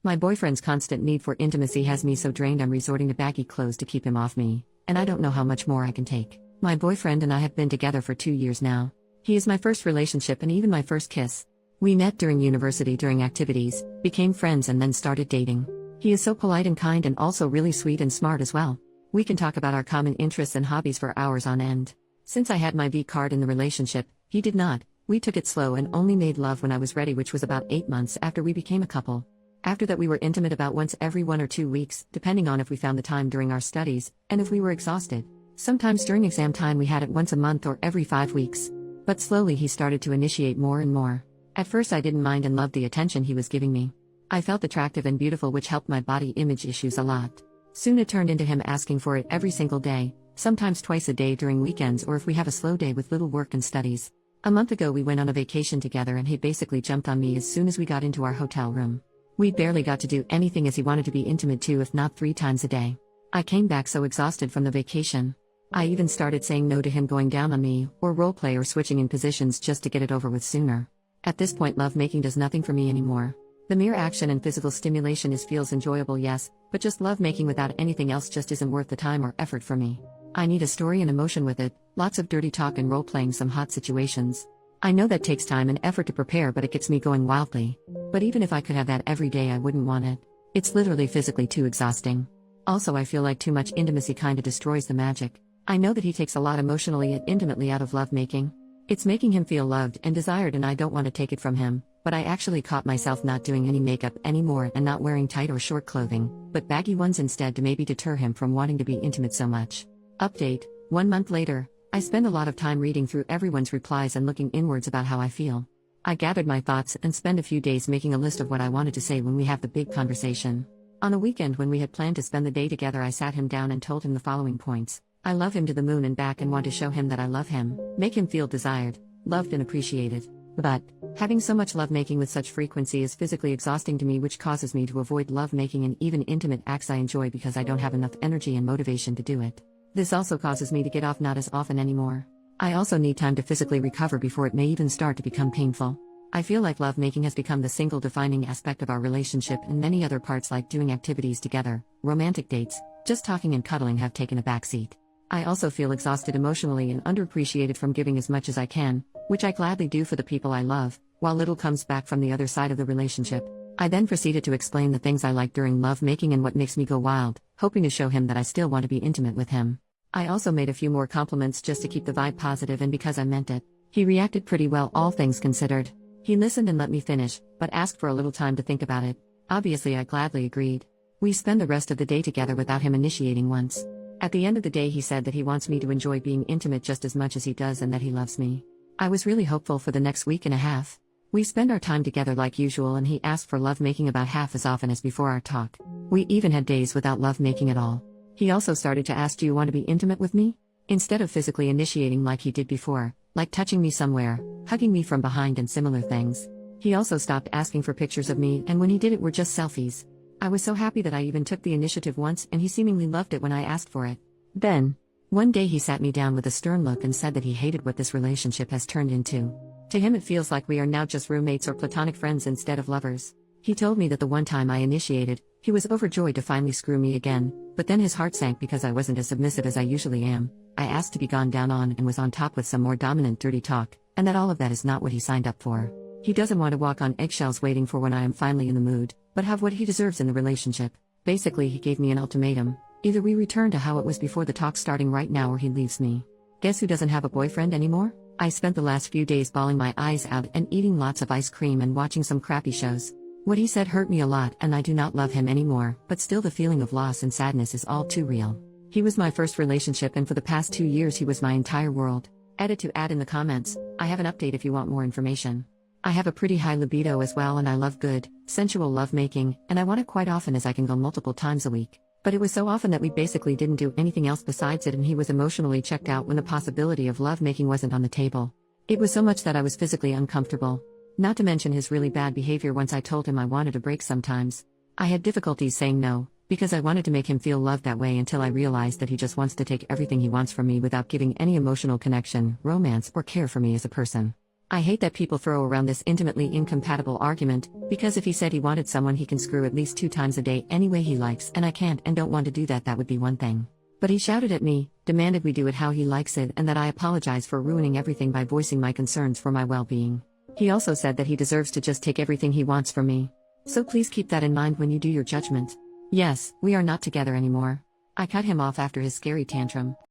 My boyfriend's constant need for intimacy has me so drained I'm resorting to baggy clothes to keep him off me, and I don't know how much more I can take. My boyfriend and I have been together for 2 years now. He is my first relationship and even my first kiss. We met during university during activities, became friends and then started dating. He is so polite and kind and also really sweet and smart as well. We can talk about our common interests and hobbies for hours on end. Since I had my V card in the relationship, he did not. We took it slow and only made love when I was ready, which was about 8 months after we became a couple. After that we were intimate about once every 1 or 2 weeks, depending on if we found the time during our studies, and if we were exhausted. Sometimes during exam time we had it once a month or every 5 weeks. But slowly he started to initiate more and more. At first I didn't mind and loved the attention he was giving me. I felt attractive and beautiful, which helped my body image issues a lot. Soon it turned into him asking for it every single day, sometimes twice a day during weekends or if we have a slow day with little work and studies. A month ago we went on a vacation together and he basically jumped on me as soon as we got into our hotel room. We barely got to do anything as he wanted to be intimate 2 if not 3 times a day. I came back so exhausted from the vacation. I even started saying no to him going down on me, or roleplay or switching in positions just to get it over with sooner. At this point lovemaking does nothing for me anymore. The mere action and physical stimulation feels enjoyable, yes, but just lovemaking without anything else just isn't worth the time or effort for me. I need a story and emotion with it, lots of dirty talk and role-playing some hot situations. I know that takes time and effort to prepare, but it gets me going wildly. But even if I could have that every day I wouldn't want it. It's literally physically too exhausting. Also I feel like too much intimacy kinda destroys the magic. I know that he takes a lot emotionally and intimately out of lovemaking. It's making him feel loved and desired and I don't want to take it from him, but I actually caught myself not doing any makeup anymore and not wearing tight or short clothing, but baggy ones instead to maybe deter him from wanting to be intimate so much. Update, 1 month later, I spend a lot of time reading through everyone's replies and looking inwards about how I feel. I gathered my thoughts and spend a few days making a list of what I wanted to say when we have the big conversation. On a weekend when we had planned to spend the day together I sat him down and told him the following points. I love him to the moon and back and want to show him that I love him, make him feel desired, loved and appreciated. But, having so much lovemaking with such frequency is physically exhausting to me, which causes me to avoid lovemaking and even intimate acts I enjoy because I don't have enough energy and motivation to do it. This also causes me to get off not as often anymore. I also need time to physically recover before it may even start to become painful. I feel like lovemaking has become the single defining aspect of our relationship, and many other parts like doing activities together, romantic dates, just talking and cuddling have taken a backseat. I also feel exhausted emotionally and underappreciated from giving as much as I can, which I gladly do for the people I love, while little comes back from the other side of the relationship. I then proceeded to explain the things I like during lovemaking and what makes me go wild, hoping to show him that I still want to be intimate with him. I also made a few more compliments just to keep the vibe positive and because I meant it. He reacted pretty well, all things considered. He listened and let me finish, but asked for a little time to think about it. Obviously I gladly agreed. We spent the rest of the day together without him initiating once. At the end of the day he said that he wants me to enjoy being intimate just as much as he does and that he loves me. I was really hopeful for the next week and a half. We spend our time together like usual and he asked for lovemaking about half as often as before our talk. We even had days without lovemaking at all. He also started to ask, do you want to be intimate with me? Instead of physically initiating like he did before, like touching me somewhere, hugging me from behind and similar things. He also stopped asking for pictures of me, and when he did it were just selfies. I was so happy that I even took the initiative once and he seemingly loved it when I asked for it. Then, one day he sat me down with a stern look and said that he hated what this relationship has turned into. To him it feels like we are now just roommates or platonic friends instead of lovers. He told me that the one time I initiated, he was overjoyed to finally screw me again, but then his heart sank because I wasn't as submissive as I usually am. I asked to be gone down on and was on top with some more dominant dirty talk, and that all of that is not what he signed up for. He doesn't want to walk on eggshells waiting for when I am finally in the mood, but have what he deserves in the relationship. Basically he gave me an ultimatum. Either we return to how it was before the talk starting right now or he leaves me. Guess who doesn't have a boyfriend anymore? I spent the last few days bawling my eyes out and eating lots of ice cream and watching some crappy shows. What he said hurt me a lot and I do not love him anymore, but still the feeling of loss and sadness is all too real. He was my first relationship and for the past 2 years he was my entire world. Edit to add in the comments, I have an update if you want more information. I have a pretty high libido as well and I love good, sensual lovemaking, and I want it quite often as I can go multiple times a week. But it was so often that we basically didn't do anything else besides it and he was emotionally checked out when the possibility of lovemaking wasn't on the table. It was so much that I was physically uncomfortable. Not to mention his really bad behavior once I told him I wanted a break sometimes. I had difficulties saying no, because I wanted to make him feel loved that way until I realized that he just wants to take everything he wants from me without giving any emotional connection, romance, or care for me as a person. I hate that people throw around this intimately incompatible argument, because if he said he wanted someone he can screw at least 2 times a day any way he likes and I can't and don't want to do that, that would be one thing. But he shouted at me, demanded we do it how he likes it, and that I apologize for ruining everything by voicing my concerns for my well-being. He also said that he deserves to just take everything he wants from me. So please keep that in mind when you do your judgment. Yes, we are not together anymore. I cut him off after his scary tantrum.